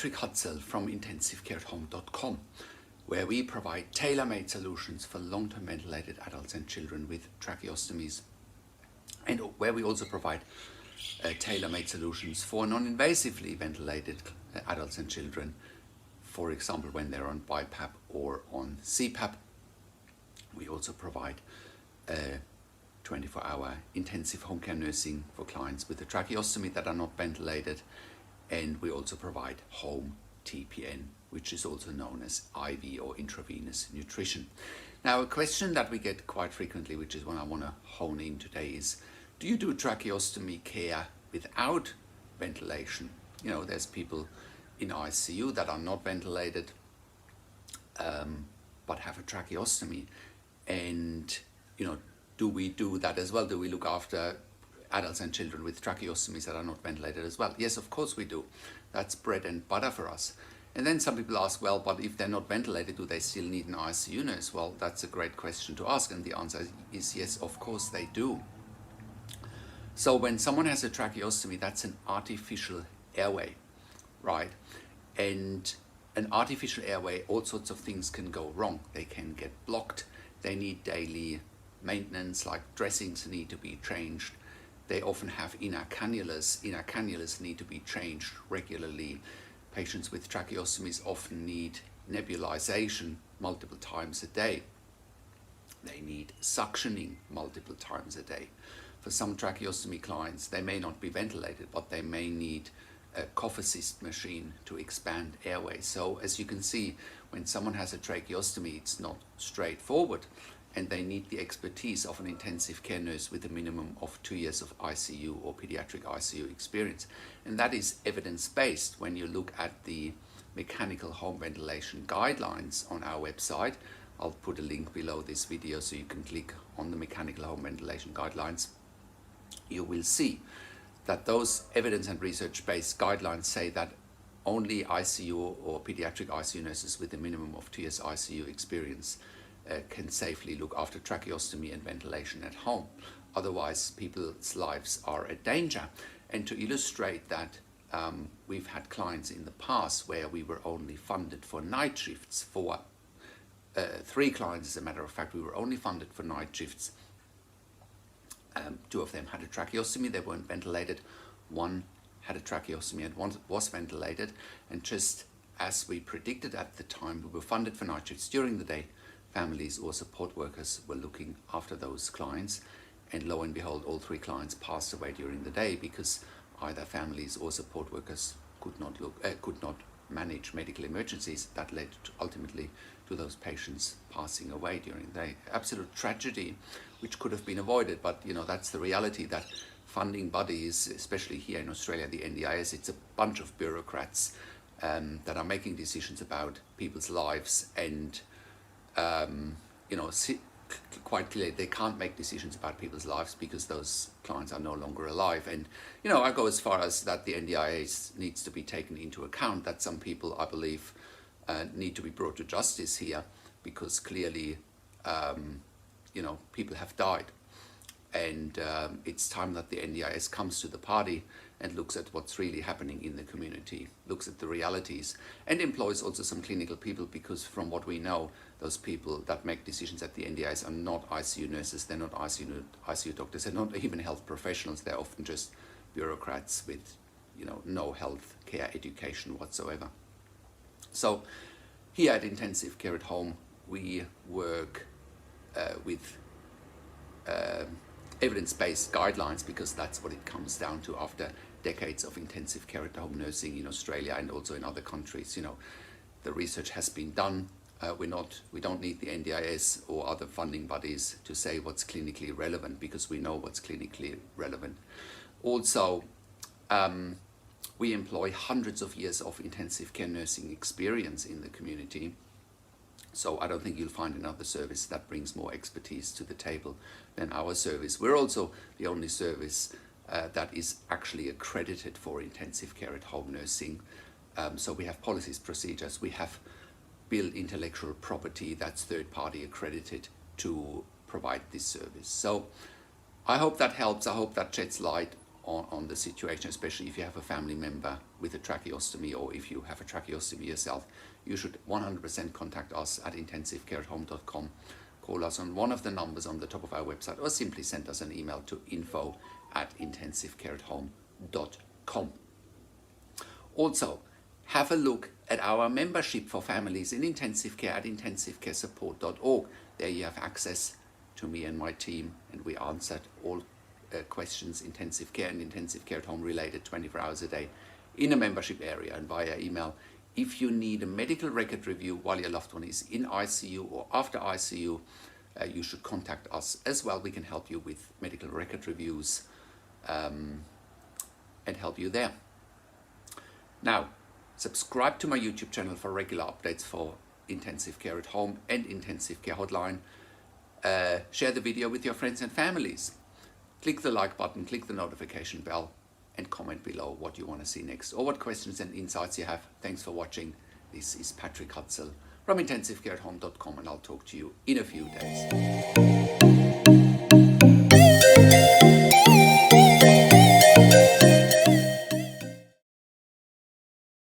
Patrik Hutzel from intensivecareathome.com, where we provide tailor-made solutions for long-term ventilated adults and children with tracheostomies, and where we also provide tailor-made solutions for non-invasively ventilated adults and children, for example when they're on BiPAP or on CPAP. We also provide 24-hour intensive home care nursing for clients with a tracheostomy that are not ventilated, and we also provide home TPN, which is also known as IV or intravenous nutrition. Now, a question that we get quite frequently, which is one I want to hone in today, is do you do tracheostomy care without ventilation? You know, there's people in ICU that are not ventilated but have a tracheostomy, and you know, do we do that as well? Do we look after adults and children with tracheostomies that are not ventilated as well? Yes, of course we do. That's bread and butter for us. And then some people ask, well, but if they're not ventilated, do they still need an ICU nurse? Well, that's a great question to ask, and the answer is yes, of course they do. So when someone has a tracheostomy, that's an artificial airway, right? And an artificial airway, all sorts of things can go wrong. They can get blocked. They need daily maintenance, like dressings need to be changed. They often have inner cannulas. Inner cannulas need to be changed regularly. Patients with tracheostomies often need nebulization multiple times a day. They need suctioning multiple times a day. For some tracheostomy clients, they may not be ventilated, but they may need a cough assist machine to expand airways. So as you can see, when someone has a tracheostomy, it's not straightforward, and they need the expertise of an intensive care nurse with a minimum of 2 years of ICU or pediatric ICU experience. And that is evidence-based. When you look at the mechanical home ventilation guidelines on our website, I'll put a link below this video so you can click on the mechanical home ventilation guidelines. You will see that those evidence and research-based guidelines say that only ICU or pediatric ICU nurses with a minimum of 2 years ICU experience can safely look after tracheostomy and ventilation at home. Otherwise, people's lives are a danger. And to illustrate that, we've had clients in the past where we were only funded for night shifts. For 3 clients, as a matter of fact, we were only funded for night shifts. 2 of them had a tracheostomy, they weren't ventilated. 1 had a tracheostomy and 1 was ventilated. And just as we predicted at the time, we were funded for night shifts during the day. Families or support workers were looking after those clients, and lo and behold, all 3 clients passed away during the day because either families or support workers could not manage medical emergencies. That led ultimately to those patients passing away during the day. Absolute tragedy, which could have been avoided, but you know, that's the reality, that funding bodies, especially here in Australia, the NDIS, it's a bunch of bureaucrats that are making decisions about people's lives, and you know, quite clearly they can't make decisions about people's lives because those clients are no longer alive. And you know, I go as far as that the NDIS needs to be taken into account, that some people, I believe, need to be brought to justice here, because clearly you know, people have died, and it's time that the NDIS comes to the party and looks at what's really happening in the community, looks at the realities, and employs also some clinical people, because from what we know, those people that make decisions at the NDIS are not ICU nurses, they're not ICU doctors, they're not even health professionals, they're often just bureaucrats with, you know, no health care education whatsoever. So here at Intensive Care at Home, we work with evidence-based guidelines, because that's what it comes down to after decades of intensive care at home nursing in Australia and also in other countries. You know, the research has been done. We don't need the NDIS or other funding bodies to say what's clinically relevant, because we know what's clinically relevant. Also, we employ hundreds of years of intensive care nursing experience in the community. So I don't think you'll find another service that brings more expertise to the table than our service. We're also the only service that is actually accredited for intensive care at home nursing. So we have policies, procedures, we have built intellectual property that's third-party accredited to provide this service. So I hope that helps. I hope that sheds light on the situation, especially if you have a family member with a tracheostomy, or if you have a tracheostomy yourself. You should 100% contact us at intensivecareathome.com. Call us on one of the numbers on the top of our website, or simply send us an email to info@intensivecareathome.com. Also, have a look at our membership for families in intensive care at intensivecaresupport.org. There you have access to me and my team, and we answered all questions intensive care and intensive care at home related 24 hours a day in a membership area and via email. If you need a medical record review while your loved one is in ICU or after ICU, you should contact us as well. We can help you with medical record reviews and help you there. Now, subscribe to my YouTube channel for regular updates for intensive care at home and intensive care hotline. Share the video with your friends and families. Click the like button, click the notification bell, and comment below what you want to see next or what questions and insights you have. Thanks for watching. This is Patrik Hutzel from intensivecareathome.com, and I'll talk to you in a few days.